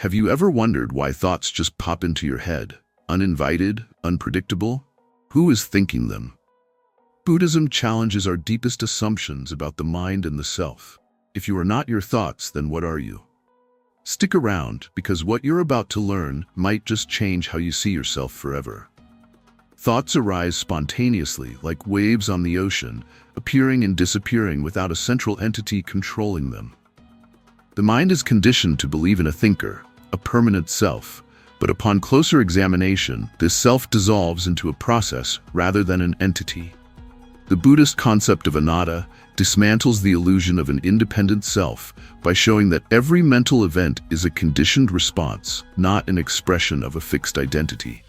Have you ever wondered why thoughts just pop into your head, uninvited, unpredictable? Who is thinking them? Buddhism challenges our deepest assumptions about the mind and the self. If you are not your thoughts, then what are you? Stick around, because what you're about to learn might just change how you see yourself forever. Thoughts arise spontaneously, like waves on the ocean, appearing and disappearing without a central entity controlling them. The mind is conditioned to believe in a thinker, a permanent self, but upon closer examination, this self dissolves into a process rather than an entity. The Buddhist concept of anatta dismantles the illusion of an independent self by showing that every mental event is a conditioned response, not an expression of a fixed identity.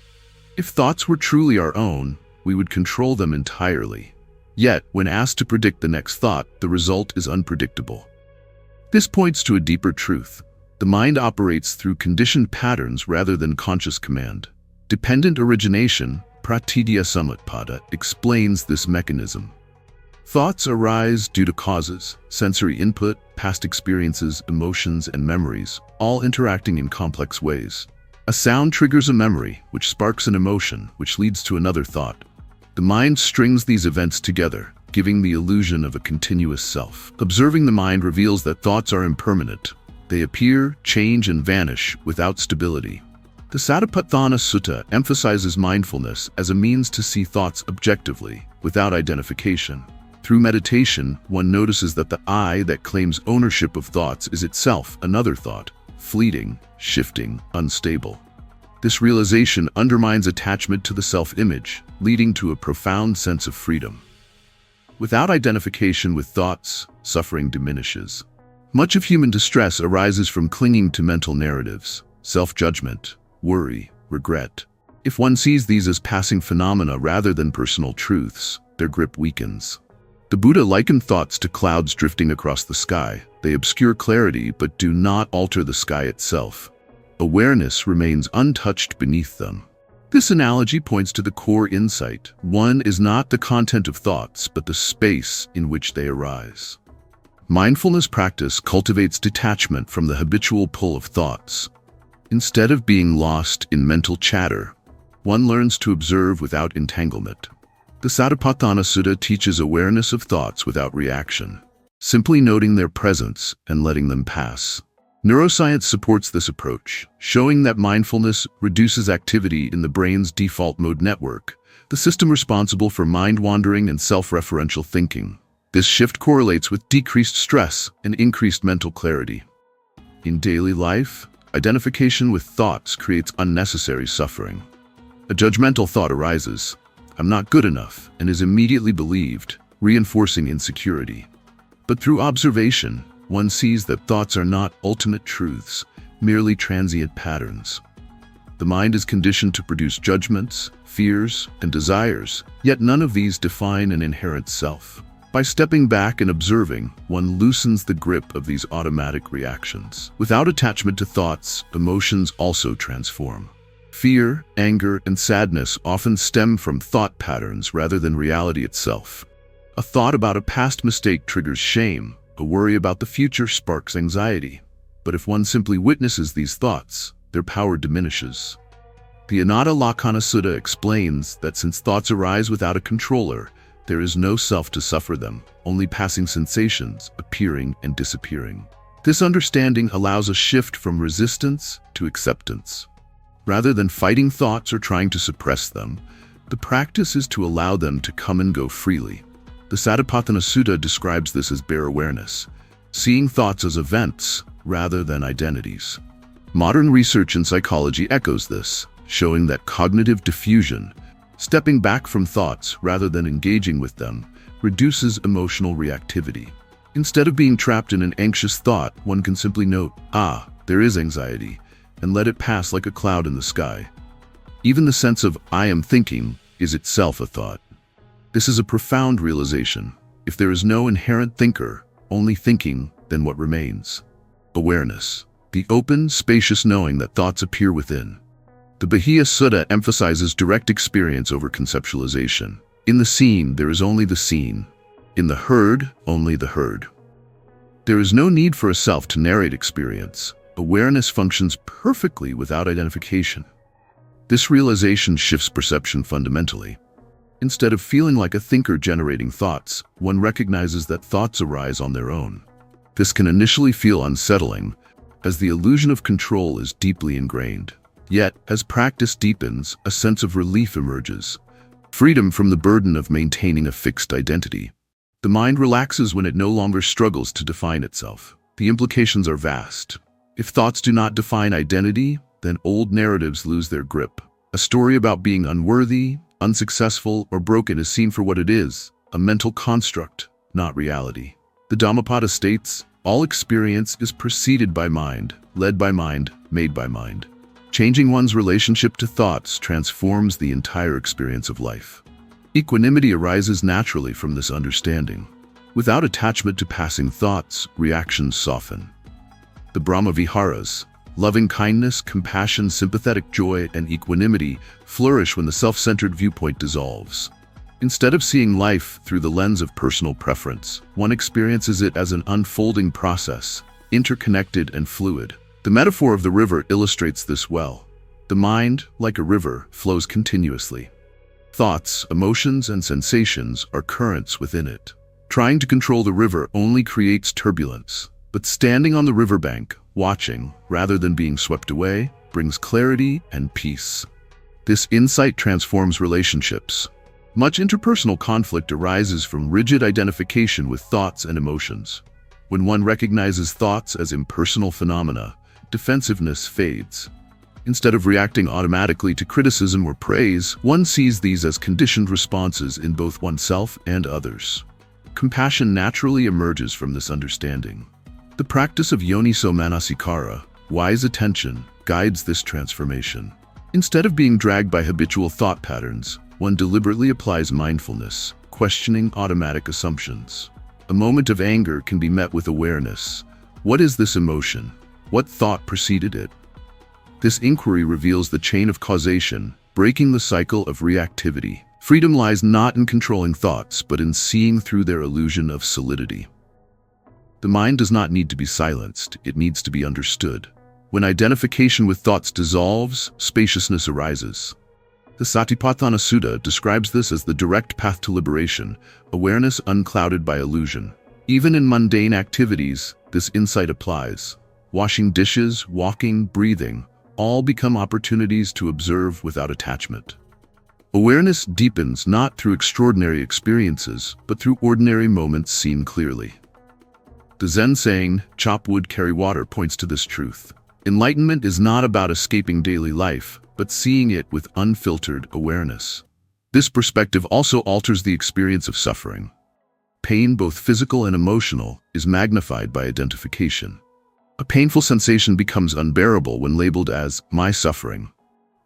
If thoughts were truly our own, we would control them entirely. Yet, when asked to predict the next thought, the result is unpredictable. This points to a deeper truth. The mind operates through conditioned patterns rather than conscious command. Dependent origination, pratidya samutpada, explains this mechanism. Thoughts arise due to causes, sensory input, past experiences, emotions, and memories, all interacting in complex ways. A sound triggers a memory, which sparks an emotion, which leads to another thought. The mind strings these events together, giving the illusion of a continuous self. Observing the mind reveals that thoughts are impermanent. They appear, change, and vanish without stability. The Satipatthana Sutta emphasizes mindfulness as a means to see thoughts objectively, without identification. Through meditation, one notices that the I that claims ownership of thoughts is itself another thought, fleeting, shifting, unstable. This realization undermines attachment to the self-image, leading to a profound sense of freedom. Without identification with thoughts, suffering diminishes. Much of human distress arises from clinging to mental narratives, self-judgment, worry, regret. If one sees these as passing phenomena rather than personal truths, their grip weakens. The Buddha likened thoughts to clouds drifting across the sky. They obscure clarity but do not alter the sky itself. Awareness remains untouched beneath them. This analogy points to the core insight. One is not the content of thoughts, but the space in which they arise. Mindfulness practice cultivates detachment from the habitual pull of thoughts. Instead of being lost in mental chatter, one learns to observe without entanglement. The Satipatthana Sutta teaches awareness of thoughts without reaction, simply noting their presence and letting them pass. Neuroscience supports this approach, showing that mindfulness reduces activity in the brain's default mode network, the system responsible for mind-wandering and self-referential thinking. This shift correlates with decreased stress and increased mental clarity. In daily life, identification with thoughts creates unnecessary suffering. A judgmental thought arises, "I'm not good enough," and is immediately believed, reinforcing insecurity. But through observation, one sees that thoughts are not ultimate truths, merely transient patterns. The mind is conditioned to produce judgments, fears, and desires, yet none of these define an inherent self. By stepping back and observing, one loosens the grip of these automatic reactions. Without attachment to thoughts, emotions also transform. Fear, anger, and sadness often stem from thought patterns rather than reality itself. A thought about a past mistake triggers shame. A worry about the future sparks anxiety. But if one simply witnesses these thoughts, their power diminishes. The Anatta Lakkhana Sutta explains that since thoughts arise without a controller, there is no self to suffer them, only passing sensations, appearing and disappearing. This understanding allows a shift from resistance to acceptance. Rather than fighting thoughts or trying to suppress them, the practice is to allow them to come and go freely. The Satipatthana Sutta describes this as bare awareness, seeing thoughts as events rather than identities. Modern research in psychology echoes this, showing that cognitive diffusion, stepping back from thoughts rather than engaging with them, reduces emotional reactivity. Instead of being trapped in an anxious thought, one can simply note, there is anxiety, and let it pass like a cloud in the sky. Even the sense of "I am thinking" is itself a thought. This is a profound realization. If there is no inherent thinker, only thinking, then what remains? Awareness. The open, spacious knowing that thoughts appear within. The Bahia Sutta emphasizes direct experience over conceptualization. In the seen, there is only the seen. In the heard, only the heard. There is no need for a self to narrate experience. Awareness functions perfectly without identification. This realization shifts perception fundamentally. Instead of feeling like a thinker generating thoughts, one recognizes that thoughts arise on their own. This can initially feel unsettling, as the illusion of control is deeply ingrained. Yet, as practice deepens, a sense of relief emerges. Freedom from the burden of maintaining a fixed identity. The mind relaxes when it no longer struggles to define itself. The implications are vast. If thoughts do not define identity, then old narratives lose their grip. A story about being unworthy, unsuccessful, or broken is seen for what it is, a mental construct, not reality. The Dhammapada states, all experience is preceded by mind, led by mind, made by mind. Changing one's relationship to thoughts transforms the entire experience of life. Equanimity arises naturally from this understanding. Without attachment to passing thoughts, reactions soften. The Brahma Viharas, loving kindness, compassion, sympathetic joy, and equanimity flourish when the self-centered viewpoint dissolves. Instead of seeing life through the lens of personal preference, one experiences it as an unfolding process, interconnected and fluid. The metaphor of the river illustrates this well. The mind, like a river, flows continuously. Thoughts, emotions, and sensations are currents within it. Trying to control the river only creates turbulence, but standing on the riverbank, watching, rather than being swept away, brings clarity and peace. This insight transforms relationships. Much interpersonal conflict arises from rigid identification with thoughts and emotions. When one recognizes thoughts as impersonal phenomena, defensiveness fades. Instead of reacting automatically to criticism or praise, one sees these as conditioned responses in both oneself and others. Compassion naturally emerges from this understanding. The practice of yoniso manasikara, wise attention, guides this transformation. Instead of being dragged by habitual thought patterns, one deliberately applies mindfulness, questioning automatic assumptions. A moment of anger can be met with awareness. What is this emotion? What thought preceded it? This inquiry reveals the chain of causation, breaking the cycle of reactivity. Freedom lies not in controlling thoughts, but in seeing through their illusion of solidity. The mind does not need to be silenced, it needs to be understood. When identification with thoughts dissolves, spaciousness arises. The Satipatthana Sutta describes this as the direct path to liberation, awareness unclouded by illusion. Even in mundane activities, this insight applies. Washing dishes, walking, breathing, all become opportunities to observe without attachment. Awareness deepens not through extraordinary experiences, but through ordinary moments seen clearly. The Zen saying, "Chop wood, carry water," points to this truth. Enlightenment is not about escaping daily life, but seeing it with unfiltered awareness. This perspective also alters the experience of suffering. Pain, both physical and emotional, is magnified by identification. A painful sensation becomes unbearable when labeled as my suffering.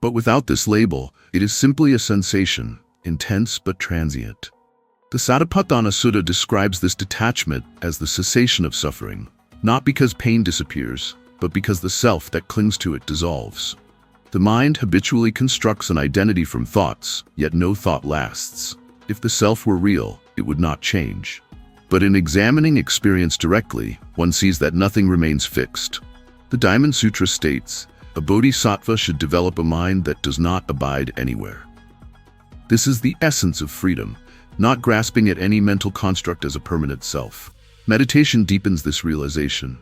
But without this label, it is simply a sensation, intense but transient. The Satipatthana Sutta describes this detachment as the cessation of suffering, not because pain disappears, but because the self that clings to it dissolves. The mind habitually constructs an identity from thoughts, yet no thought lasts. If the self were real, it would not change. But in examining experience directly, one sees that nothing remains fixed. The Diamond Sutra states, a bodhisattva should develop a mind that does not abide anywhere. This is the essence of freedom, not grasping at any mental construct as a permanent self. Meditation deepens this realization.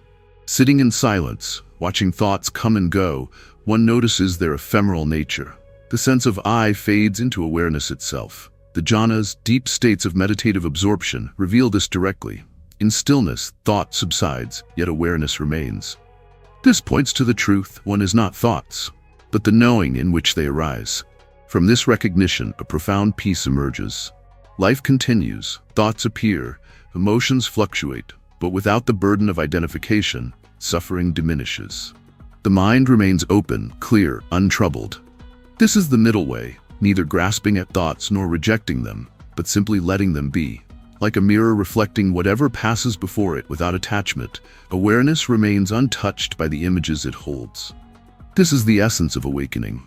Sitting in silence, watching thoughts come and go, one notices their ephemeral nature. The sense of I fades into awareness itself. The jhanas, deep states of meditative absorption, reveal this directly. In stillness, thought subsides, yet awareness remains. This points to the truth: one is not thoughts, but the knowing in which they arise. From this recognition, a profound peace emerges. Life continues, thoughts appear, emotions fluctuate, but without the burden of identification, suffering diminishes. The mind remains open, clear, untroubled. This is the middle way, neither grasping at thoughts nor rejecting them, but simply letting them be. Like a mirror reflecting whatever passes before it without attachment, awareness remains untouched by the images it holds. This is the essence of awakening.